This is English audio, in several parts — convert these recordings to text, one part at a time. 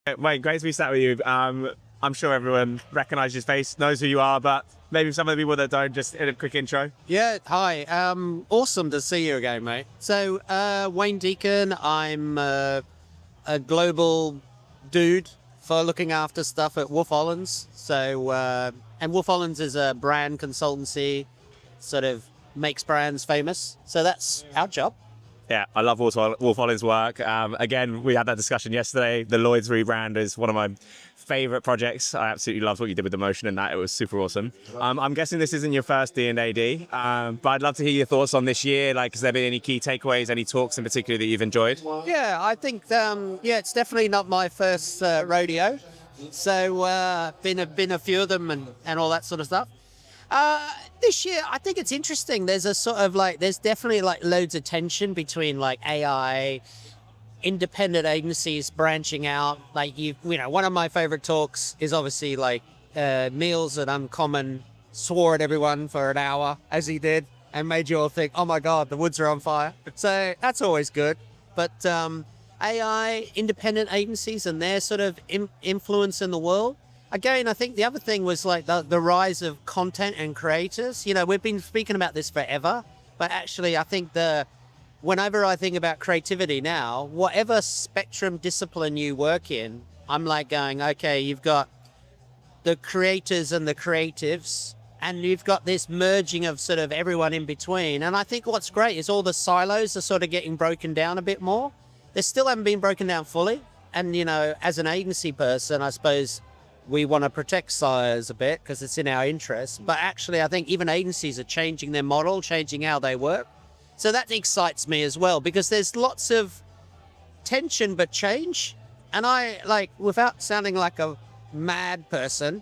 Wait, great to be sat with you. I'm sure everyone recognises your face, knows who you are, but maybe some of the people that don't, just in a quick intro. Yeah, hi. Awesome to see you again, mate. So, Wayne Deakin, I'm a global dude for looking after stuff at Olins. So, and Olins is a brand consultancy, sort of makes brands famous. So that's our job. Yeah, I love Olins' work. Again, we had that discussion yesterday. The Lloyd's rebrand is one of my favourite projects. I absolutely loved what you did with the motion in that. It was super awesome. I'm guessing this isn't your first D&AD, but I'd love to hear your thoughts on this year. Like, has there been any key takeaways, any talks in particular that you've enjoyed? Yeah, I think, it's definitely not my first rodeo. So, been a few of them and all that sort of stuff. This year, I think it's interesting. There's a sort of there's definitely loads of tension between AI, independent agencies branching out. One of my favorite talks is obviously Meals at Uncommon swore at everyone for an hour, as he did, and made you all think, oh my God, the woods are on fire. So that's always good. But AI, independent agencies and their sort of influence in the world. Again, I think the other thing was the rise of content and creators. We've been speaking about this forever, but actually I think whenever I think about creativity now, whatever spectrum discipline you work in, I'm going, okay, you've got the creators and the creatives, and you've got this merging of sort of everyone in between. And I think what's great is all the silos are sort of getting broken down a bit more. They still haven't been broken down fully. And, as an agency person, I suppose we want to protect silos a bit because it's in our interest. But actually, I think even agencies are changing their model, changing how they work. So that excites me as well, because there's lots of tension but change. And without sounding like a mad person,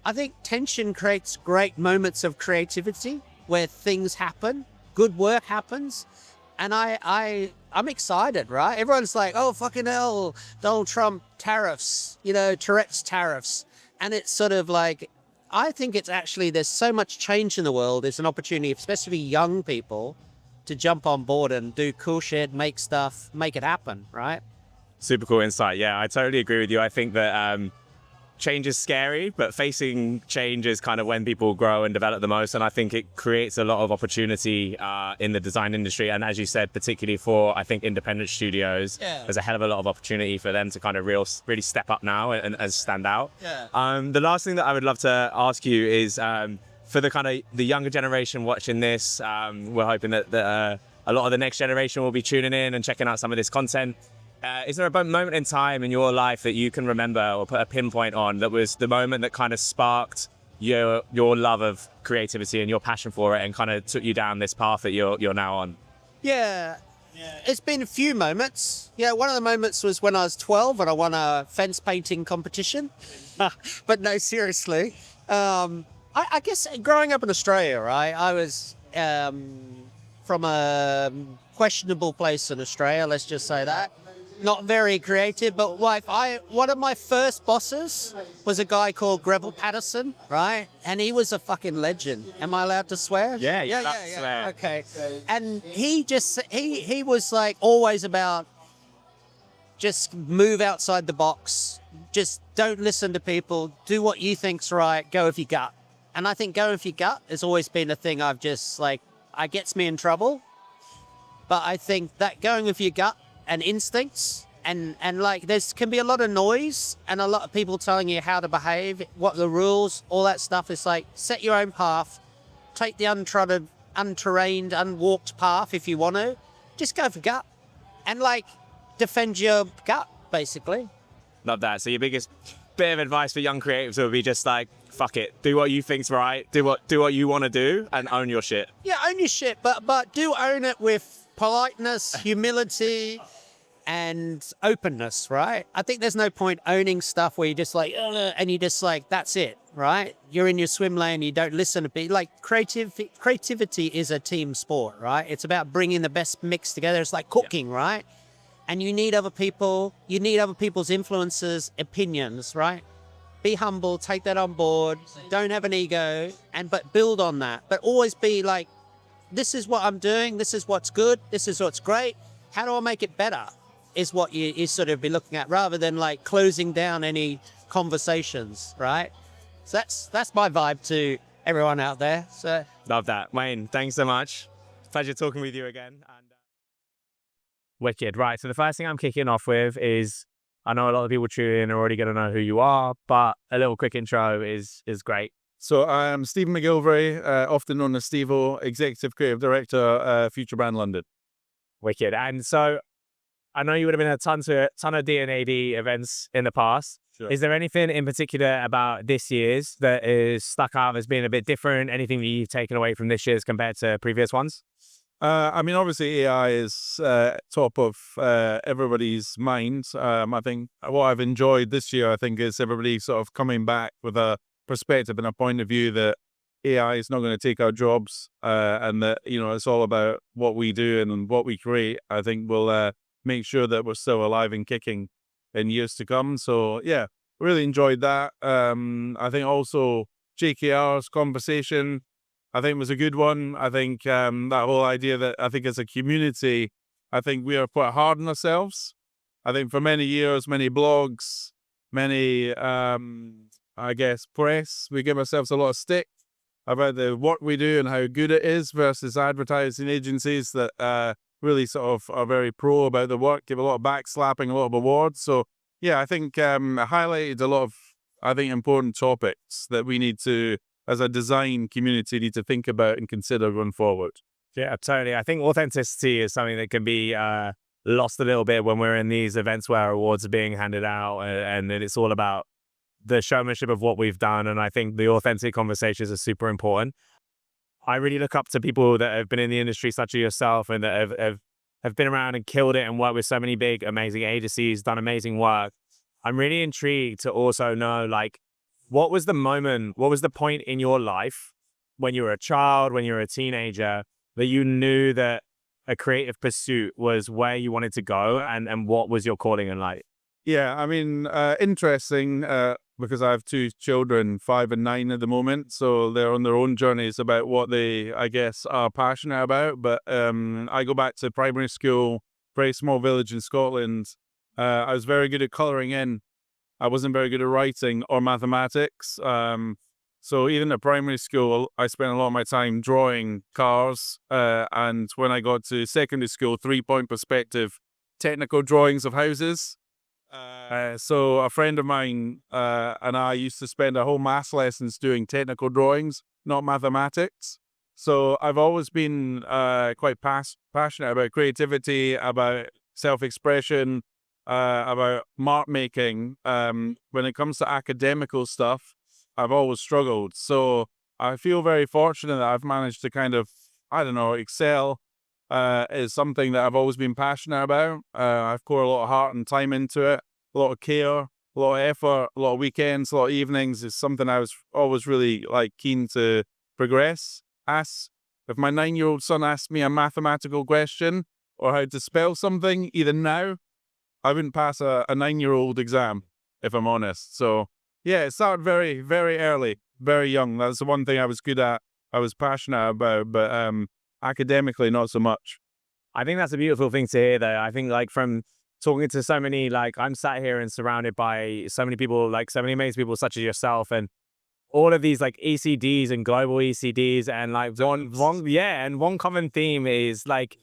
I think tension creates great moments of creativity where things happen, good work happens. And I'm excited, right? Everyone's like, oh, fucking hell, Donald Trump tariffs, Tourette's tariffs. And it's sort of I think it's actually, there's so much change in the world. It's an opportunity, especially young people, to jump on board and do cool shit, make stuff, make it happen, right? Super cool insight. Yeah, I totally agree with you. I think that change is scary, but facing change is kind of when people grow and develop the most. And I think it creates a lot of opportunity in the design industry. And as you said, particularly for, I think, independent studios, there's a hell of a lot of opportunity for them to kind of really step up now and stand out. Yeah. The last thing that I would love to ask you is for the younger generation watching this, we're hoping that a lot of the next generation will be tuning in and checking out some of this content. Is there a moment in time in your life that you can remember or put a pinpoint on that was the moment that kind of sparked your love of creativity and your passion for it and kind of took you down this path that you're now on? Yeah. It's been a few moments. Yeah, one of the moments was when I was 12 and I won a fence painting competition. But no, seriously. I guess growing up in Australia, right, I was from a questionable place in Australia, let's just say that. Not very creative, but one of my first bosses was a guy called Greville Patterson, right? And he was a fucking legend. Am I allowed to swear? Yeah. Swear. Okay. And he was always about just move outside the box. Just don't listen to people. Do what you think's right. Go with your gut. And I think go with your gut has always been a thing I've just it gets me in trouble. But I think that going with your gut and instincts and there's can be a lot of noise and a lot of people telling you how to behave, what the rules, all that stuff. Is set your own path, take the untrodden, unterrained, unwalked path if you want to. Just go for gut and defend your gut, basically. Love that. So your biggest bit of advice for young creatives would be just fuck it, do what you think's right, do what you want to do and own your shit. Yeah, own your shit, but do own it with politeness, humility, and openness, right? I think there's no point owning stuff where you're just and you just that's it, right? You're in your swim lane, you don't listen to people. Creativity is a team sport, right? It's about bringing the best mix together. It's like cooking, right? And you need other people, you need other people's influences, opinions, right? Be humble, take that on board, don't have an ego, but build on that. But always be this is what I'm doing, this is what's good, this is what's great. How do I make it better? is what you sort of be looking at, rather than like closing down any conversations, right? So that's my vibe to everyone out there. So Love that. Wayne, thanks so much. Pleasure talking with you again. And wicked. Right. So the first thing I'm kicking off with is, I know a lot of people tuning in are already going to know who you are, but a little quick intro is great. So I'm Stephen McGilvray, often known as Steve-O, Executive Creative Director, FutureBrand London. Wicked. And so I know you would have been at a ton of D&AD events in the past. Sure. Is there anything in particular about this year's that is stuck out as being a bit different? Anything that you've taken away from this year's compared to previous ones? I mean, obviously AI is top of everybody's minds. I think what I've enjoyed this year, I think, is everybody sort of coming back with a perspective and a point of view that AI is not going to take our jobs, and that, you know, it's all about what we do and what we create. I think we'll make sure that we're still alive and kicking in years to come. So yeah, really enjoyed that. I think also JKR's conversation, I think, was a good one. I think that whole idea that I think as a community, I think we are quite hard on ourselves. I think for many years, many blogs, many I guess press, we give ourselves a lot of stick about the work we do and how good it is, versus advertising agencies that really sort of are very pro about the work, give a lot of backslapping, a lot of awards. So yeah, I think highlighted a lot of, I think, important topics that we need to, as a design community, need to think about and consider going forward. Yeah, totally. I think authenticity is something that can be lost a little bit when we're in these events where awards are being handed out, and it's all about the showmanship of what we've done. And I think the authentic conversations are super important. I really look up to people that have been in the industry, such as yourself, and that have been around and killed it and worked with so many big, amazing agencies, done amazing work. I'm really intrigued to also know, like, what was the moment, what was the point in your life when you were a child, when you were a teenager, that you knew that a creative pursuit was where you wanted to go, and what was your calling in life? Yeah, I mean, interesting, because I have two children, 5 and 9 at the moment, so they're on their own journeys about what they, I guess, are passionate about. But I go back to primary school, very small village in Scotland. I was very good at colouring in. I wasn't very good at writing or mathematics. So even at primary school, I spent a lot of my time drawing cars. And when I got to secondary school, 3-point perspective, technical drawings of houses. So a friend of mine and I used to spend our whole maths lessons doing technical drawings, not mathematics. So I've always been quite passionate about creativity, about self-expression, about mark making. When it comes to academical stuff, I've always struggled. So I feel very fortunate that I've managed to kind of, I don't know, excel. Is something that I've always been passionate about. I've poured a lot of heart and time into it, a lot of care, a lot of effort, a lot of weekends, a lot of evenings. Is something I was always really keen to progress. If my 9-year-old son asked me a mathematical question or how to spell something, even now, I wouldn't pass a 9-year-old exam, if I'm honest. So yeah, it started very, very early, very young. That's the one thing I was good at, I was passionate about, but academically, not so much. I think that's a beautiful thing to hear, though. I think, like, from talking to so many, like, I'm sat here and surrounded by so many people, like so many amazing people such as yourself, and all of these like ECDs and global ECDs, and like one common theme is like,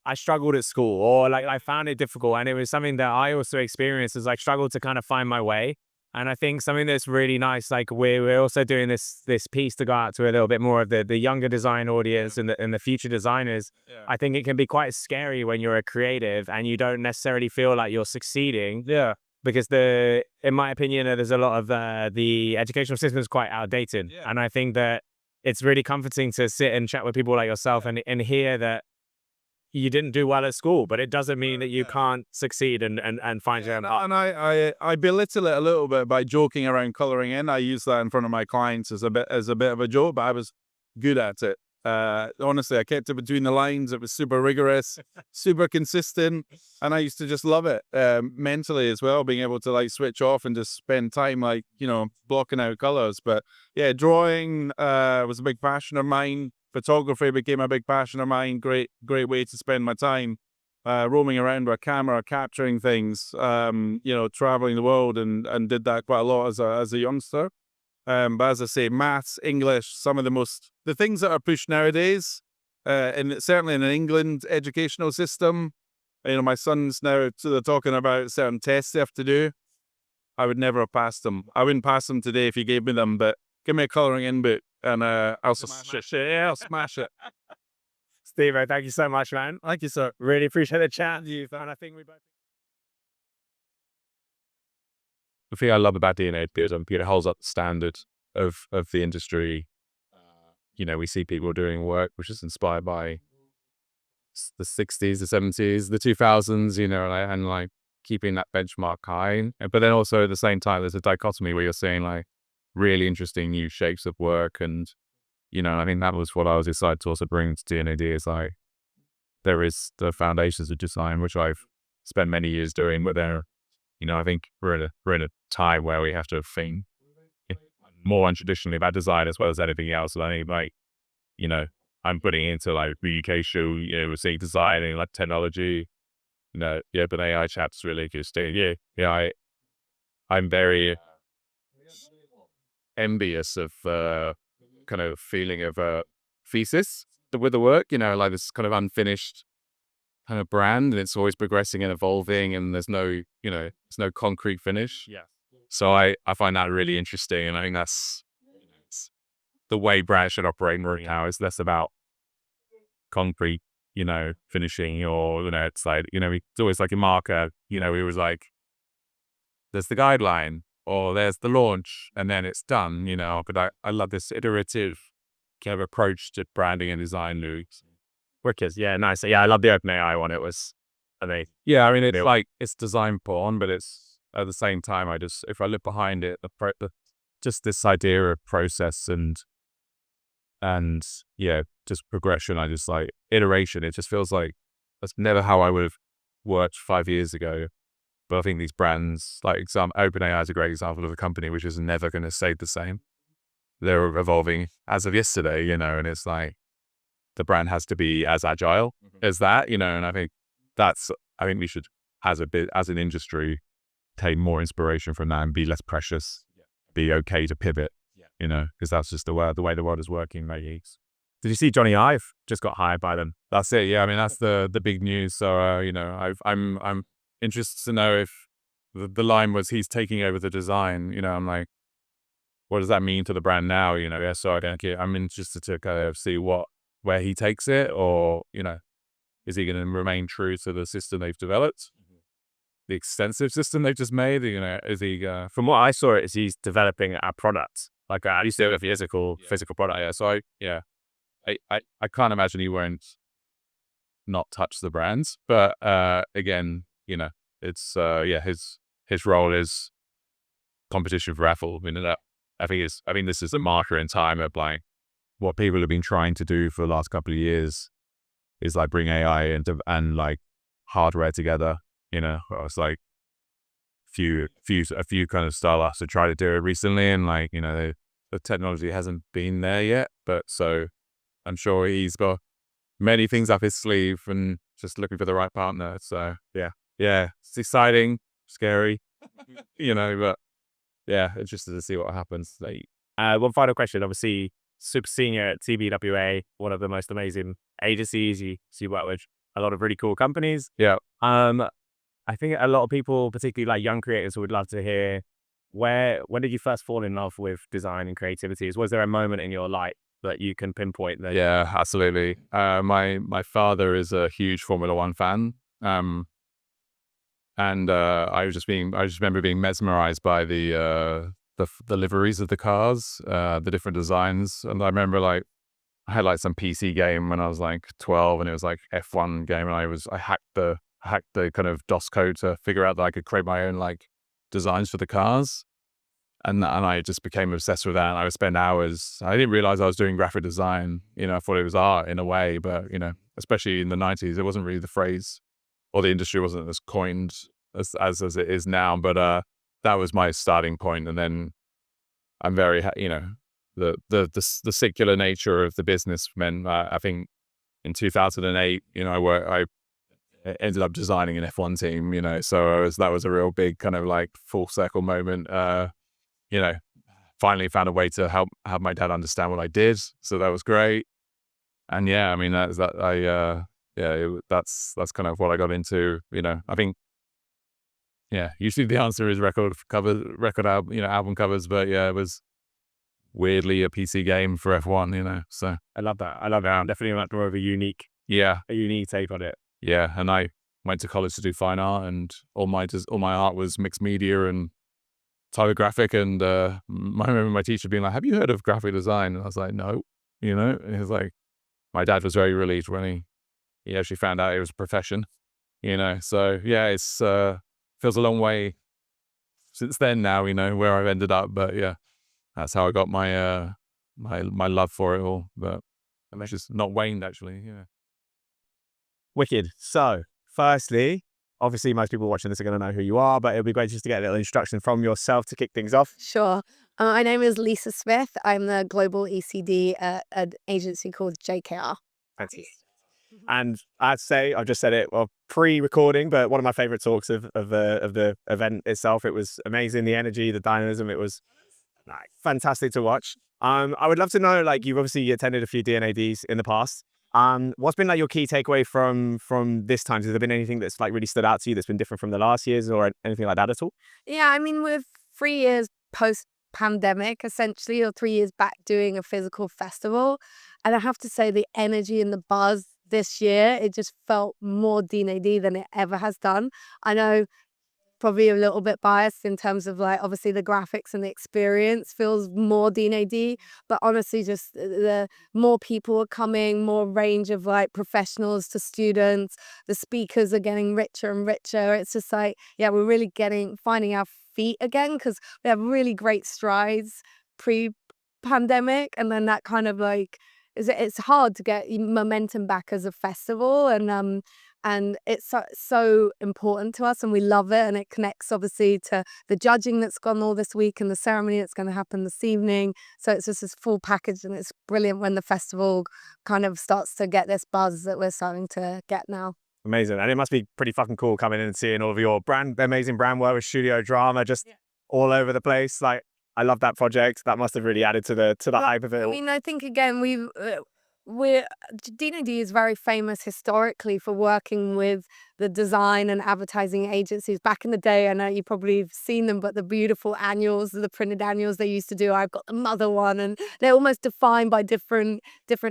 I struggled at school, or like I found it difficult, and it was something that I also experienced, as like struggled to kind of find my way. And I think something that's really nice, like we're also doing this piece to go out to a little bit more of the younger design audience and the future designers. Yeah. I think it can be quite scary when you're a creative and you don't necessarily feel like you're succeeding. Yeah. Because in my opinion, there's a lot of the educational system is quite outdated. Yeah. And I think that it's really comforting to sit and chat with people like yourself and hear that you didn't do well at school, but it doesn't mean that you can't succeed and find your own path. And I belittle it a little bit by joking around coloring in. I use that in front of my clients as a bit of a joke, but I was good at it. Honestly, I kept it between the lines. It was super rigorous, super consistent, and I used to just love it mentally as well, being able to like switch off and just spend time like, you know, blocking out colors. But yeah, drawing was a big passion of mine. Photography became a big passion of mine. Great way to spend my time. roaming around with a camera, capturing things, traveling the world, and did that quite a lot as a youngster. But as I say, maths, English, some of the things that are pushed nowadays, and certainly in an England educational system. My sons now, so they're talking about certain tests they have to do. I would never have passed them. I wouldn't pass them today if you gave me them, but give me a colouring in book and I'll smash it. Yeah, I'll smash it. Steve, thank you so much, man. Thank you, sir. Really appreciate the chat with you, and I think we both. The thing I love about D&AD is it holds up the standard of the industry. We see people doing work which is inspired by the 60s, the 70s, the 2000s, and like keeping that benchmark high. But then also at the same time, there's a dichotomy where you're seeing like really interesting new shapes of work. And, I think that was what I was excited to also bring to D&AD is like, there is the foundations of design, which I've spent many years doing, but there, I think we're in a time where we have to think more untraditionally about design as well as anything else. And I think like, I'm putting into like the UK show, we're seeing design and like technology, but AI chat's really interesting. I'm very envious of kind of feeling of a thesis with the work, like this kind of unfinished kind of brand, and it's always progressing and evolving, and there's no concrete finish. Yeah. So I find that really interesting, and I think that's the way brands should operate right now. Is less about concrete, finishing, or it's like it's always like a marker. It was like there's the guideline or there's the launch, and then it's done. But I love this iterative kind of approach to branding and design, Luke. Wicked, yeah, nice. Yeah, I love the OpenAI one. It was amazing. Yeah, I mean, it's like it's design porn, but it's at the same time. If I look behind it, just this idea of process and just progression. I just like iteration. It just feels like that's never how I would have worked 5 years ago. But I think these brands, like OpenAI is a great example of a company which is never going to stay the same. They're evolving as of yesterday, and it's like the brand has to be as agile as that, and I think we should, as an industry, take more inspiration from that and be less precious, be okay to pivot, because that's just the way the world is working, maybe. Did you see Johnny Ive just got hired by them? That's it. Yeah, I mean that's the big news. So I'm interested to know if the line was he's taking over the design. I'm like, what does that mean to the brand now? So I'm interested to kind of see where he takes it, or is he going to remain true to the system they've developed, the extensive system they've just made? Is he? From what I saw, he's developing a product, like at least a physical product. Yeah. So I can't imagine he won't not touch the brands, but again, it's his role is competition for Apple. I think this is a marker in time of like what people have been trying to do for the last couple of years is like bring AI and like hardware together. It's like a few kind of startups have tried to do it recently, and like the technology hasn't been there yet. But so I'm sure he's got many things up his sleeve and just looking for the right partner. So yeah, it's exciting, scary, but yeah, interested to see what happens. One final question, obviously super senior at TBWA, one of the most amazing agencies. You work with a lot of really cool companies. Yeah. I think a lot of people, particularly like young creators, would love to hear when did you first fall in love with design and creativity? Was there a moment in your life that you can pinpoint that? Yeah, absolutely. My father is a huge Formula One fan. And I just remember being mesmerized by the liveries of the cars, the different designs. And I remember like I had like some PC game when I was like 12, and it was like F1 game, and I hacked the kind of DOS code to figure out that I could create my own like designs for the cars. And I just became obsessed with that. And I would spend hours. I didn't realize I was doing graphic design. I thought it was art in a way, but especially in the 90s, it wasn't really the phrase, or the industry wasn't as coined as it is now. But that was my starting point. And then I'm very, the secular nature of the business meant I think in 2008, ended up designing an F1 team, so that was a real big kind of like full circle moment. Finally found a way to help my dad understand what I did. So that was great. And yeah, I mean, that's kind of what I got into, I think, yeah, usually the answer is album covers, but yeah, it was weirdly a PC game for F1, so. I love that. Definitely much more of a unique take on it. Yeah, and I went to college to do fine art, and all my art was mixed media and typographic. And I remember my teacher being like, "Have you heard of graphic design?" And I was like, "No," And he was like, my dad was very relieved when he actually found out it was a profession, So yeah, it's feels a long way since then now, where I've ended up. But yeah, that's how I got my my love for it all. But it's just not waned actually. Yeah. Wicked. So, firstly, obviously most people watching this are going to know who you are, but it'll be great just to get a little introduction from yourself to kick things off. Sure. My name is Lisa Smith. I'm the global ECD at an agency called JKR. Fantastic. And I'd say, I've just said it, well, pre-recording, but one of my favorite talks of the event itself. It was amazing. The energy, the dynamism, it was like fantastic to watch. I would love to know, like, you've obviously attended a few D&ADs in the past. What's been like your key takeaway from this time? Has there been anything that's like really stood out to you that's been different from the last years or anything like that at all? Yeah, I mean, we're 3 years post-pandemic, essentially, or 3 years back doing a physical festival. And I have to say the energy and the buzz this year, it just felt more D&AD than it ever has done. I know probably a little bit biased in terms of like obviously the graphics and the experience feels more D&AD, but honestly just the more people are coming, more range of like professionals to students, the speakers are getting richer and richer. It's just like, yeah, we're really finding our feet again because we have really great strides pre-pandemic, and then that kind of like it's hard to get momentum back as a festival, and it's so important to us and we love it, and it connects obviously to the judging that's gone all this week and the ceremony that's going to happen this evening. So it's just this full package, and it's brilliant when the festival kind of starts to get this buzz that we're starting to get now. Amazing. And it must be pretty fucking cool coming in and seeing all of your amazing brand work with studio drama just all over the place. Like, I love that project. That must have really added to the hype of it. I mean, I think again, D&AD is very famous historically for working with the design and advertising agencies. Back in the day, I know you probably have seen them, but the beautiful annuals, the printed annuals they used to do, I've got the mother one, and they're almost defined by different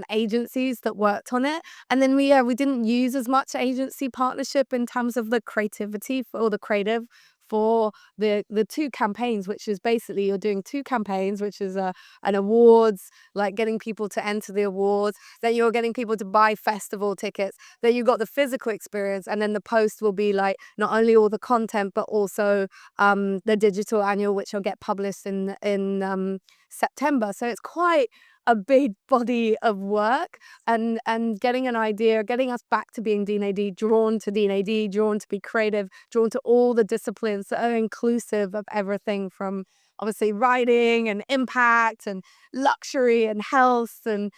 agencies that worked on it. And then we didn't use as much agency partnership in terms of the creativity or the creative for the two campaigns, which is basically you're doing two campaigns, which is an awards, like getting people to enter the awards, then you're getting people to buy festival tickets, then you've got the physical experience, and then the post will be like not only all the content but also the digital annual, which will get published in September. So it's quite a big body of work, and getting an idea, getting us back to being D&AD, drawn to D&AD, drawn to be creative, drawn to all the disciplines that are inclusive of everything from obviously writing and impact and luxury and health, and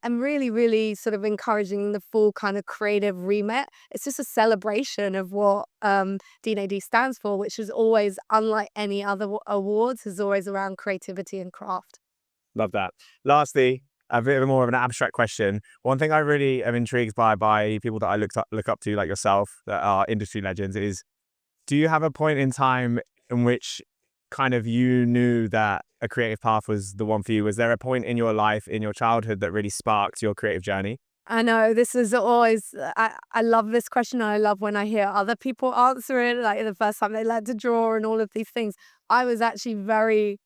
really, really sort of encouraging the full kind of creative remit. It's just a celebration of what D&AD stands for, which is always, unlike any other awards, is always around creativity and craft. Love that. Lastly, a bit more of an abstract question. One thing I really am intrigued by people that I look up to, like yourself, that are industry legends, is do you have a point in time in which kind of you knew that a creative path was the one for you? Was there a point in your life, in your childhood, that really sparked your creative journey? I know this is always, I love this question. I love when I hear other people answer it, like the first time they learned to draw and all of these things. I was actually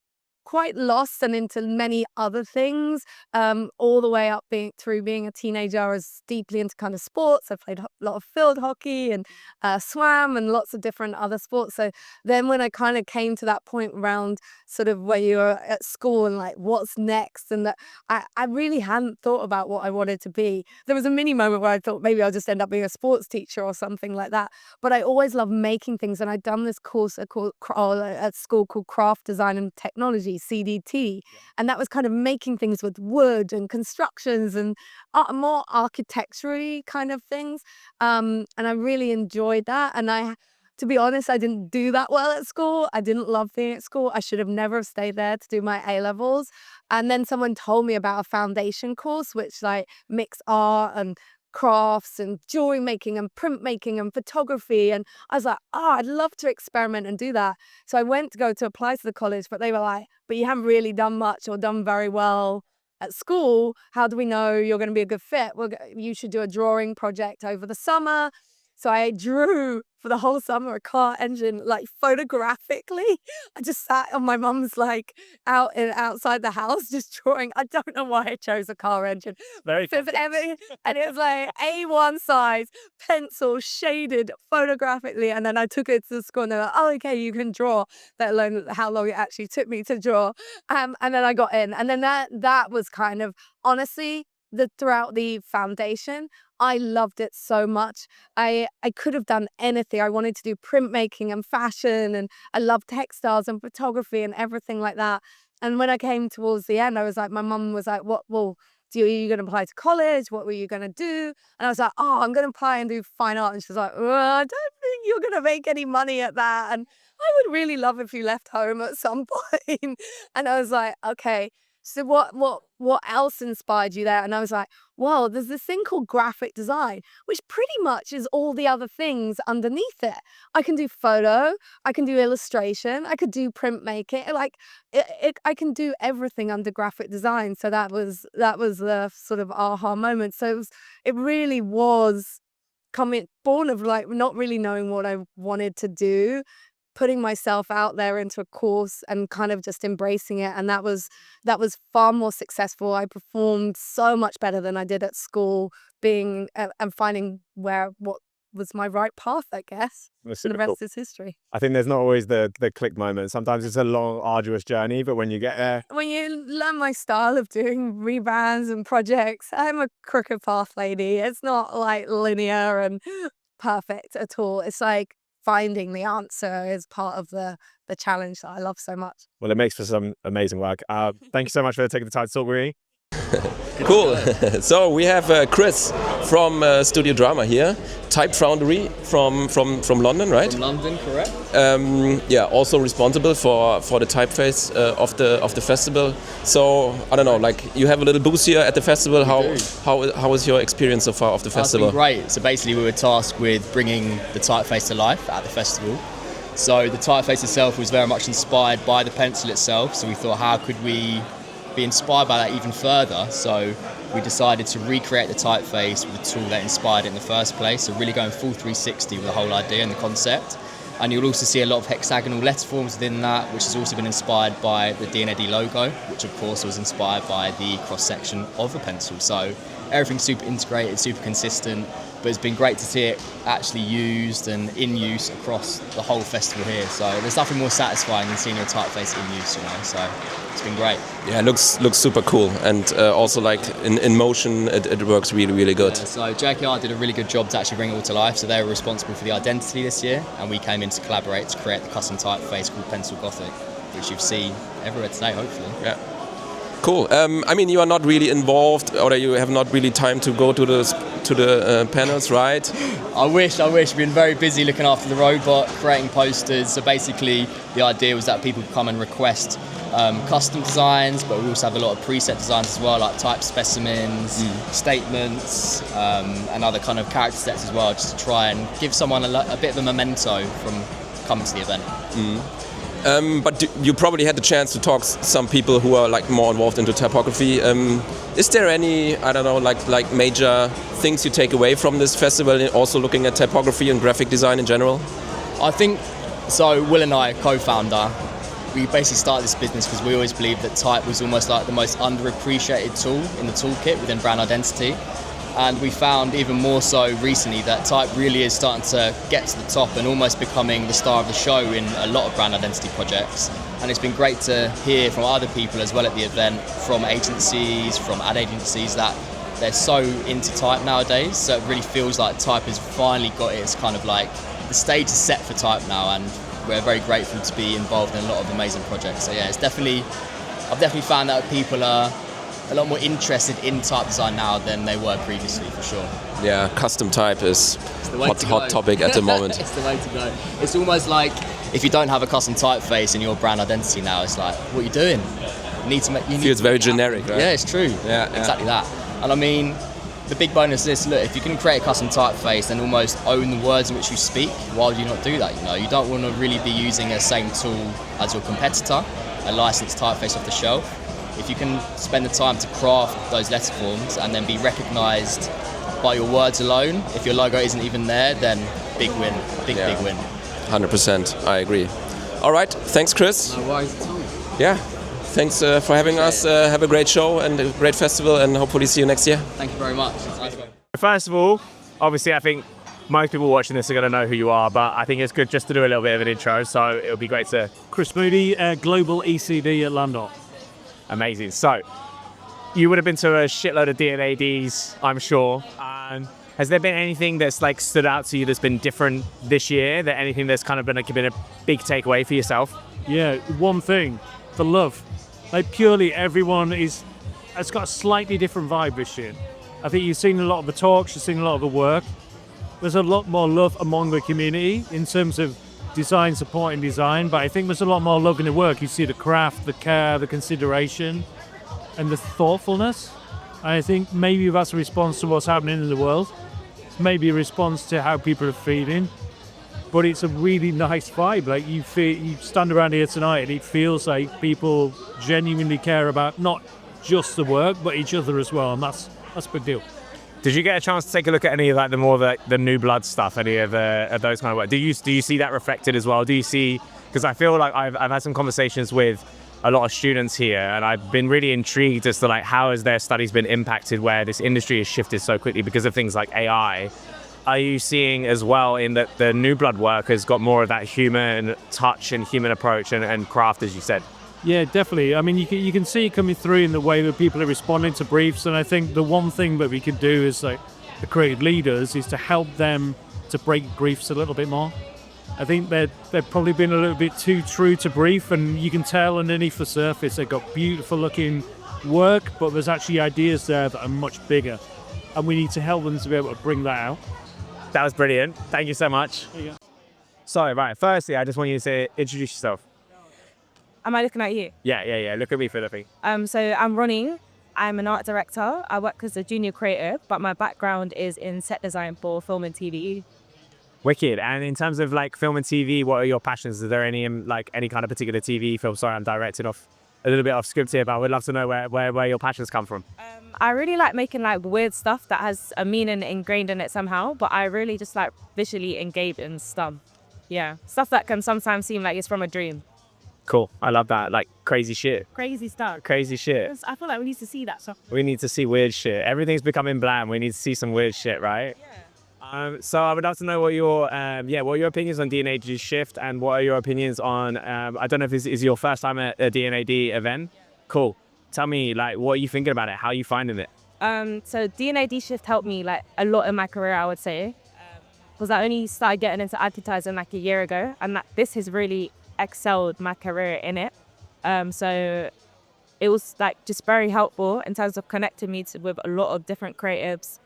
quite lost and into many other things, all the way up through being a teenager. I was deeply into kind of sports. I played a lot of field hockey and swam and lots of different other sports. So then when I kind of came to that point around sort of where you're at school and like what's next, and that I really hadn't thought about what I wanted to be. There was a mini moment where I thought maybe I'll just end up being a sports teacher or something like that. But I always loved making things, and I'd done this course at school called Craft Design and Technology. technology, CDT. And that was kind of making things with wood and constructions and more architecture-y kind of things. And I really enjoyed that. And to be honest, I didn't do that well at school. I didn't love being at school. I should have never stayed there to do my A-levels. And then someone told me about a foundation course, which like mixed art and crafts and jewelry making and printmaking and photography. And I was like, oh, I'd love to experiment and do that. So I went to go to apply to the college, but they were like, but you haven't really done much or done very well at school. How do we know you're going to be a good fit? Well, you should do a drawing project over the summer. So I drew for the whole summer a car engine, like photographically. I just sat on my mum's like outside the house just drawing. I don't know why I chose a car engine. Very and it was like A1 size, pencil, shaded photographically. And then I took it to the school and they were like, oh, okay, you can draw, let alone how long it actually took me to draw. And then I got in. And then that was kind of, honestly, throughout the foundation, I loved it so much. I could have done anything. I wanted to do printmaking and fashion, and I love textiles and photography and everything like that. And when I came towards the end, I was like, my mum was like, what, well, are you going to apply to college? What were you going to do? And I was like, oh, I'm going to apply and do fine art. And she's like, well, I don't think you're going to make any money at that. And I would really love if you left home at some point. And I was like, okay. So what else inspired you there? And I was like, well, there's this thing called graphic design, which pretty much is all the other things underneath it. I can do photo, I can do illustration, I could do printmaking, like I can do everything under graphic design. So that was the sort of aha moment. So it really was born of like not really knowing what I wanted to do, putting myself out there into a course and kind of just embracing it. And that was far more successful. I performed so much better than I did at school, and finding what was my right path, I guess. And the rest is history. I think there's not always the click moment. Sometimes it's a long, arduous journey, but when you get there. When you learn my style of doing rebrands and projects, I'm a crooked path lady. It's not like linear and perfect at all. It's like finding the answer is part of the challenge that I love so much. Well, it makes for some amazing work. Thank you so much for taking the time to talk with me. Cool. So we have Chris from Studio Drama here, Type Foundry from London, right? From London, correct. Yeah, also responsible for the typeface of the festival. So I don't know, like you have a little booth here at the festival. How was your experience so far of the festival? It's been great. So basically, we were tasked with bringing the typeface to life at the festival. So the typeface itself was very much inspired by the pencil itself. So we thought, how could we be inspired by that even further? So we decided to recreate the typeface with a tool that inspired it in the first place. So really going full 360 with the whole idea and the concept. And you'll also see a lot of hexagonal letter forms within that, which has also been inspired by the D&AD logo, which of course was inspired by the cross-section of a pencil. So everything's super integrated, super consistent, but it's been great to see it actually used and in use across the whole festival here. So there's nothing more satisfying than seeing your typeface in use, you know, so it's been great. Yeah, it looks super cool, and also like in motion it works really good. Yeah, so JKR did a really good job to actually bring it all to life. So they were responsible for the identity this year, and we came in to collaborate to create the custom typeface called Pencil Gothic, which you've seen everywhere today, hopefully. Yeah. Cool. I mean, you are not really involved, or you have not really time to go to the panels, right? I wish. We've been very busy looking after the robot, creating posters. So basically, the idea was that people could come and request custom designs, but we also have a lot of preset designs as well, like type specimens, statements, and other kind of character sets as well, just to try and give someone a bit of a memento from coming to the event. But you probably had the chance to talk to some people who are like more involved into typography. Is there any, I don't know, like major things you take away from this festival, and also looking at typography and graphic design in general? I think so. Will and I, co-founder, we basically started this business because we always believed that type was almost like the most underappreciated tool in the toolkit within brand identity. And we found even more so recently that type really is starting to get to the top and almost becoming the star of the show in a lot of brand identity projects. And it's been great to hear from other people as well at the event, from agencies, from ad agencies, that they're so into type nowadays. So it really feels like type has finally got its kind of like, the stage is set for type now, and we're very grateful to be involved in a lot of amazing projects. So yeah, I've definitely found that people are a lot more interested in type design now than they were previously, for sure. Yeah, custom type is hot go. topic at the moment. It's the way to go. It's almost like if you don't have a custom typeface in your brand identity now, it's like, what are you doing? You need to make. Feels very generic, right? Yeah, it's true. Yeah, exactly that. And I mean, the big bonus is this: look, if you can create a custom typeface, then almost own the words in which you speak. Why would you not do that? You know, you don't want to really be using the same tool as your competitor, a licensed typeface off the shelf. If you can spend the time to craft those letter forms and then be recognised by your words alone, if your logo isn't even there, then big win, big win. 100%, I agree. All right, thanks, Chris. No worries at all. Yeah, thanks for having us. Have a great show and a great festival, and hopefully see you next year. Thank you very much. Nice. First of all, obviously, I think most people watching this are going to know who you are, but I think it's good just to do a little bit of an intro. So it would be great to. Chris Moody, Global ECD at Landor. Amazing. So you would have been to a shitload of D&ADs, I'm sure. And has there been anything that's like stood out to you that's been different this year? That anything that's kind of been a big takeaway for yourself? Yeah, one thing, the love. Like purely everyone has got a slightly different vibe this year. I think you've seen a lot of the talks, you've seen a lot of the work. There's a lot more love among the community in terms of design, supporting design, but I think there's a lot more love in the work. You see the craft, the care, the consideration, and the thoughtfulness. I think maybe that's a response to what's happening in the world. It's maybe a response to how people are feeling, but it's a really nice vibe. Like you stand around here tonight and it feels like people genuinely care about not just the work, but each other as well, and that's a big deal. Did you get a chance to take a look at any of like the new blood stuff, any of those kind of work? Do you see that reflected as well? Do you see, because I feel like I've had some conversations with a lot of students here, and I've been really intrigued as to like how has their studies been impacted where this industry has shifted so quickly because of things like AI. Are you seeing as well in that the new blood work has got more of that human touch and human approach and craft, as you said? Yeah, definitely. I mean, you can see it coming through in the way that people are responding to briefs, and I think the one thing that we could do as like the creative leaders is to help them to break briefs a little bit more. I think they've probably been a little bit too true to brief, and you can tell underneath the surface they've got beautiful looking work, but there's actually ideas there that are much bigger, and we need to help them to be able to bring that out. That was brilliant. Thank you so much. There you go. So, right, firstly, I just want you to introduce yourself. Am I looking at you? Yeah. Look at me, Philippi. So I'm Ronnie. I'm an art director. I work as a junior creative, but my background is in set design for film and TV. Wicked. And in terms of like film and TV, what are your passions? Is there any kind of particular TV film? Sorry, I'm directing off a little bit off script here, but I would love to know where your passions come from. I really like making like weird stuff that has a meaning ingrained in it somehow, but I really just like visually engage in stuff. Yeah, stuff that can sometimes seem like it's from a dream. Cool. I love that. Like crazy shit. Crazy stuff. Crazy shit. I feel like we need to see that stuff. We need to see weird shit. Everything's becoming bland. We need to see some weird shit, right? Yeah. So I would love to know what your opinions on D&AD shift, and what are your opinions on I don't know if this is your first time at a D&AD event. Cool. Tell me like what are you thinking about it? How are you finding it? So D&AD shift helped me like a lot in my career, I would say, because I only started getting into advertising like a year ago, and this has really excelled my career in it. So it was like just very helpful in terms of connecting me with a lot of different creatives.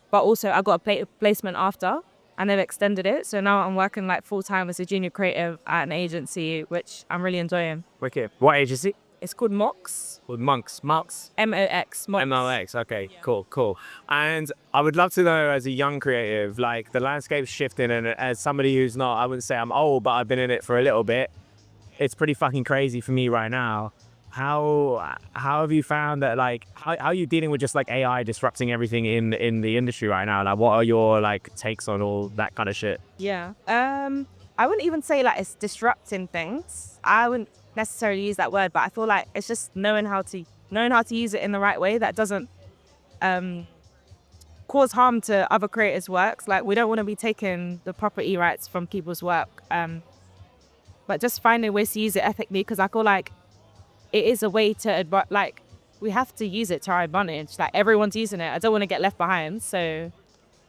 But also I got a placement after, and they've extended it. So now I'm working like full time as a junior creative at an agency, which I'm really enjoying. Wicked. What agency? It's called Mox. Well, Monks. M-O-X. Mox. M-O-X. Okay, yeah. Cool. And I would love to know, as a young creative, like the landscape's shifting, and as somebody who's not, I wouldn't say I'm old, but I've been in it for a little bit. It's pretty fucking crazy for me right now. How have you found that, like, how are you dealing with just like AI disrupting everything in the industry right now? Like, what are your like takes on all that kind of shit? Yeah. I wouldn't even say like it's disrupting things. I wouldn't necessarily use that word, but I feel like it's just knowing how to use it in the right way that doesn't cause harm to other creators' works. Like, we don't want to be taking the property rights from people's work, but just finding ways to use it ethically, because I feel like it is a way to like we have to use it to our advantage. Like, everyone's using it. I don't want to get left behind, so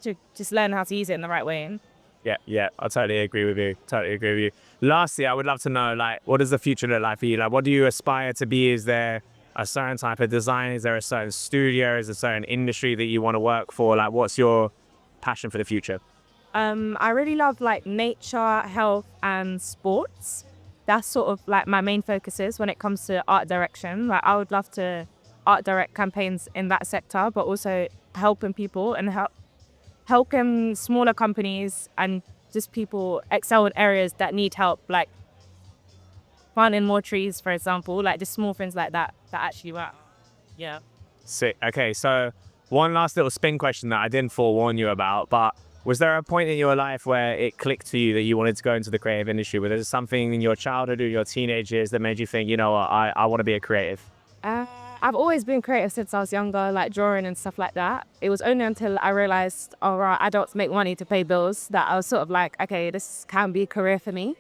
to just learn how to use it in the right way. Yeah, I totally agree with you. Lastly, I would love to know, like, what does the future look like for you? Like, what do you aspire to be? Is there a certain type of design? Is there a certain studio? Is there a certain industry that you want to work for? Like, what's your passion for the future? I really love like nature, health, and sports. That's sort of like my main focuses when it comes to art direction. Like I would love to art direct campaigns in that sector, but also helping people and helping smaller companies and just people excel in areas that need help, like planting more trees, for example, like just small things like that actually work. Yeah. Sick. Okay, so one last little spin question that I didn't forewarn you about, but was there a point in your life where it clicked for you that you wanted to go into the creative industry? Was there something in your childhood or your teenage years that made you think, you know what, I want to be a creative? I've always been creative since I was younger, like drawing and stuff like that. It was only until I realized, oh right, adults make money to pay bills, that I was sort of like, okay, this can be a career for me.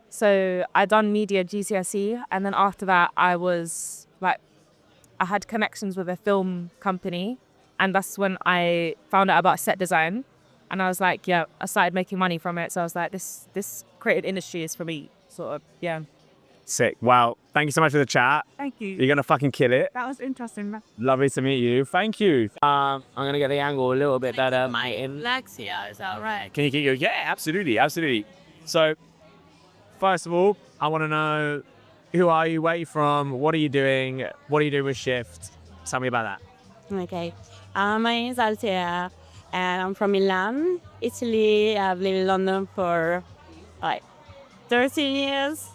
So I done media GCSE, and then after that I was like, I had connections with a film company, and that's when I found out about set design. And I was like, yeah, I started making money from it. So I was like, this creative industry is for me, sort of, yeah. Sick. Well, thank you so much for the chat. Thank you. You're going to fucking kill it. That was interesting. Lovely to meet you. Thank you. I'm gonna get the angle a little bit better. My legs here, is that right? Can you get your... Yeah, absolutely. So, first of all, I want to know, who are you, where are you from, what are you doing with Shift? Tell me about that. Okay. My name is Altea, and I'm from Milan, Italy. I've lived in London for like 13 years.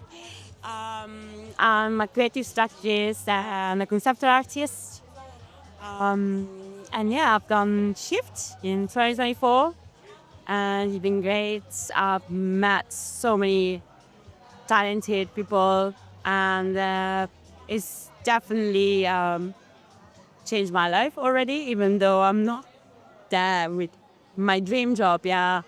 I'm a creative strategist and a conceptual artist. And yeah, I've done Shift in 2024, and it's been great. I've met so many talented people, and it's definitely changed my life already, even though I'm not there with my dream job. Yeah,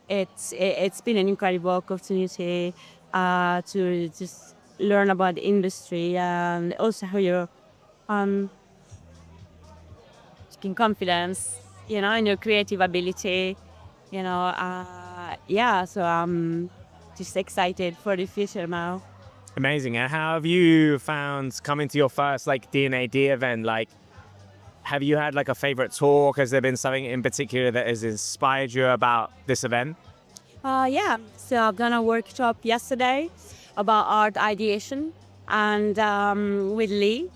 it's been an incredible opportunity to just learn about the industry, and also how you're in confidence, you know, in your creative ability, you know. Yeah, so I'm just excited for the future now. Amazing. And how have you found coming to your first like D&AD event? Like, have you had like a favorite talk? Has there been something in particular that has inspired you about this event? Yeah, so I've done a workshop yesterday about art ideation, and with Lee,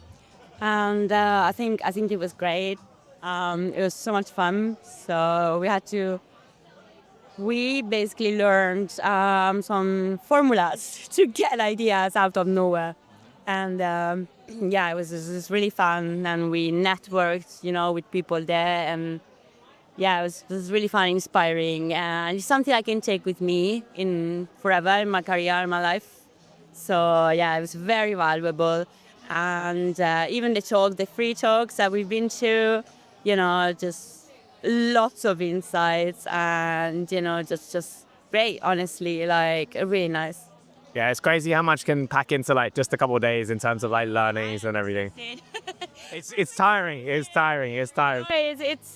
and I think it was great. It was so much fun. So we basically learned some formulas to get ideas out of nowhere, and yeah, it was really fun, and we networked, you know, with people there, and yeah, it was really fun, inspiring, and it's something I can take with me in forever, in my career, in my life. So yeah, it was very valuable, and even the free talks that we've been to, you know, just lots of insights, and you know, just great, honestly, like really nice. Yeah, it's crazy how much can pack into like just a couple of days in terms of like learnings and everything. It's tiring. It's tiring. It's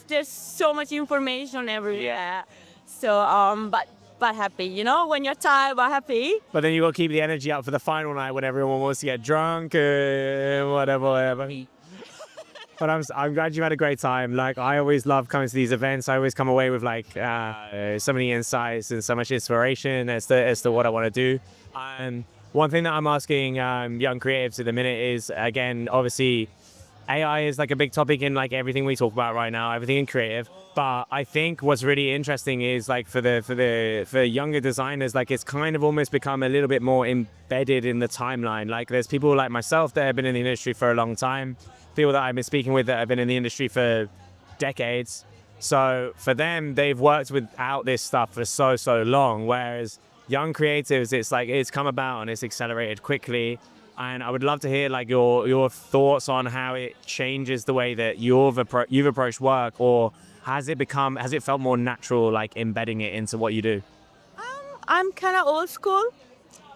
there's so much information everywhere. Yeah. So but happy, you know, when you're tired but happy. But then you got to keep the energy up for the final night when everyone wants to get drunk and whatever. But I'm glad you had a great time. Like, I always love coming to these events. I always come away with like so many insights and so much inspiration as to what I want to do. One thing that I'm asking young creatives at the minute is, again, obviously AI is like a big topic in like everything we talk about right now, everything in creative. But I think what's really interesting is like for younger designers, like it's kind of almost become a little bit more embedded in the timeline. Like there's people like myself that have been in the industry for a long time, people that I've been speaking with that have been in the industry for decades. So for them, they've worked without this stuff for so long, whereas young creatives, it's like it's come about and it's accelerated quickly. And I would love to hear like your thoughts on how it changes the way that you've approached work, or has it felt more natural, like embedding it into what you do? I'm kind of old school,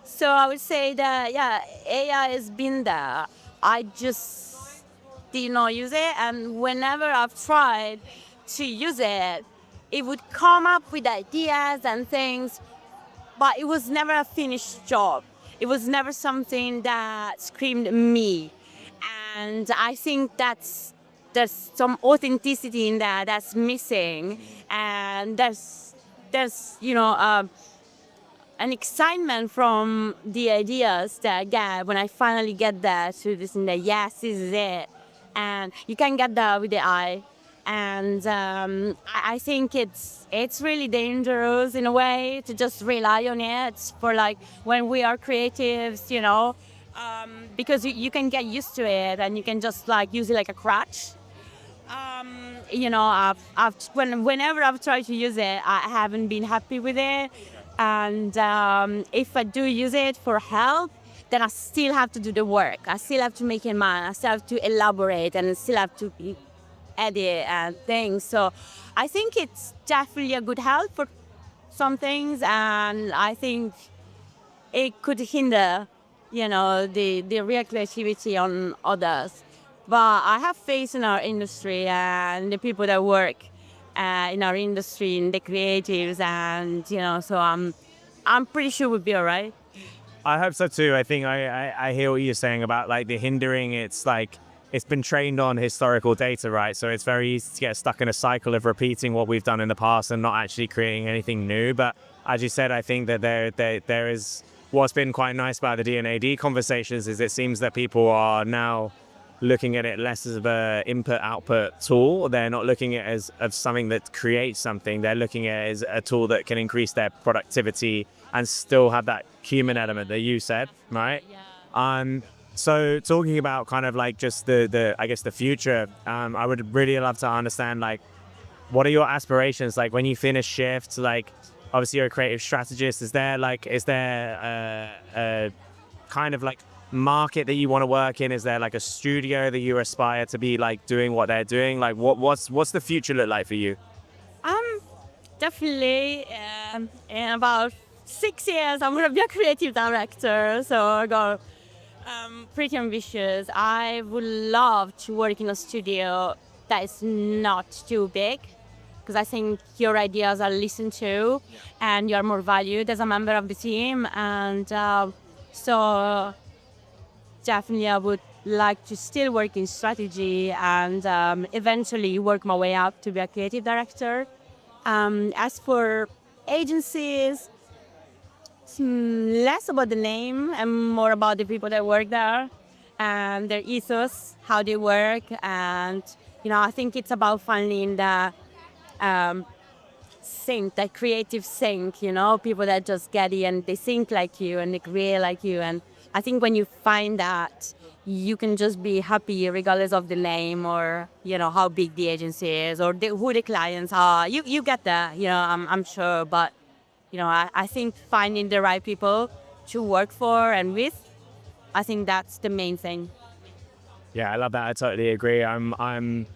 so I would say that yeah, AI has been there. I just did not use it, and whenever I've tried to use it, it would come up with ideas and things, but it was never a finished job. It was never something that screamed me. And I think there's some authenticity in that that's missing. And there's an excitement from the ideas that I get when I finally get there to this and that, yes, this is it. And you can get that with the eye. And I think it's really dangerous in a way to just rely on it for like when we are creatives, because you can get used to it and you can just like use it like a crutch. Whenever I've tried to use it, I haven't been happy with it. And if I do use it for help, then I still have to do the work. I still have to make it mine. I still have to elaborate and I still have to edit and things. So I think it's definitely a good help for some things, and I think it could hinder, the real creativity on others. But I have faith in our industry and the people that work in our industry, in the creatives, and so I'm pretty sure we'll be all right. I hope so too. I think I hear what you're saying about like the hindering. It's like it's been trained on historical data, right? So it's very easy to get stuck in a cycle of repeating what we've done in the past and not actually creating anything new. But as you said, I think that there is what's been quite nice about the D&AD conversations is it seems that people are now looking at it less as a input-output tool. They're not looking at it as something that creates something. They're looking at it as a tool that can increase their productivity and still have that human element that you said, right? Yeah. So talking about kind of like just the future, I would really love to understand like what are your aspirations like when you finish shifts? Like obviously you're a creative strategist. Is there a kind of like market that you want to work in? Is there like a studio that you aspire to be like doing what they're doing? Like what's the future look like for you? Definitely in about 6 years I'm gonna be a creative director, so I got pretty ambitious. I would love to work in a studio that is not too big, because I think your ideas are listened to and you're more valued as a member of the team. And so definitely I would like to still work in strategy and eventually work my way up to be a creative director. As for agencies, it's less about the name and more about the people that work there and their ethos, how they work. And, I think it's about finding the sync, that creative sync, people that just get it and they think like you and they create like you. And I think when you find that, you can just be happy regardless of the name or, how big the agency is or who the clients are. You get that, I'm sure. But, I think finding the right people to work for and with, I think that's the main thing. Yeah, I love that. I totally agree. I'm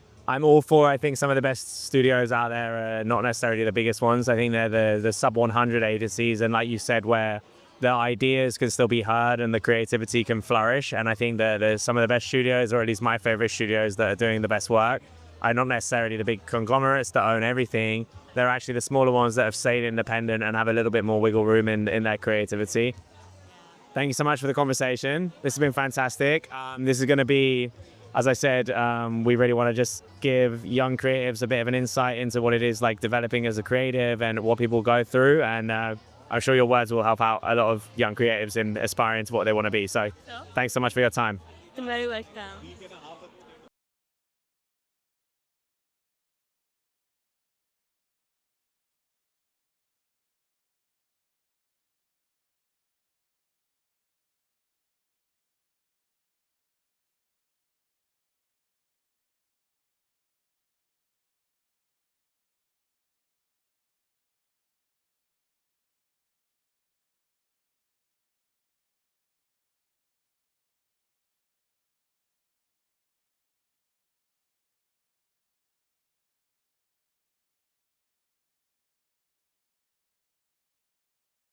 all for, I think some of the best studios out there are not necessarily the biggest ones. I think they're the sub 100 agencies. And like you said, where the ideas can still be heard and the creativity can flourish. And I think that there's some of the best studios, or at least my favorite studios, that are doing the best work are not necessarily the big conglomerates that own everything. They're actually the smaller ones that have stayed independent and have a little bit more wiggle room in their creativity. Thank you so much for the conversation. This has been fantastic. This is going to be, as I said, we really want to just give young creatives a bit of an insight into what it is like developing as a creative and what people go through. And I'm sure your words will help out a lot of young creatives in aspiring to what they want to be. So thanks so much for your time. You're very welcome.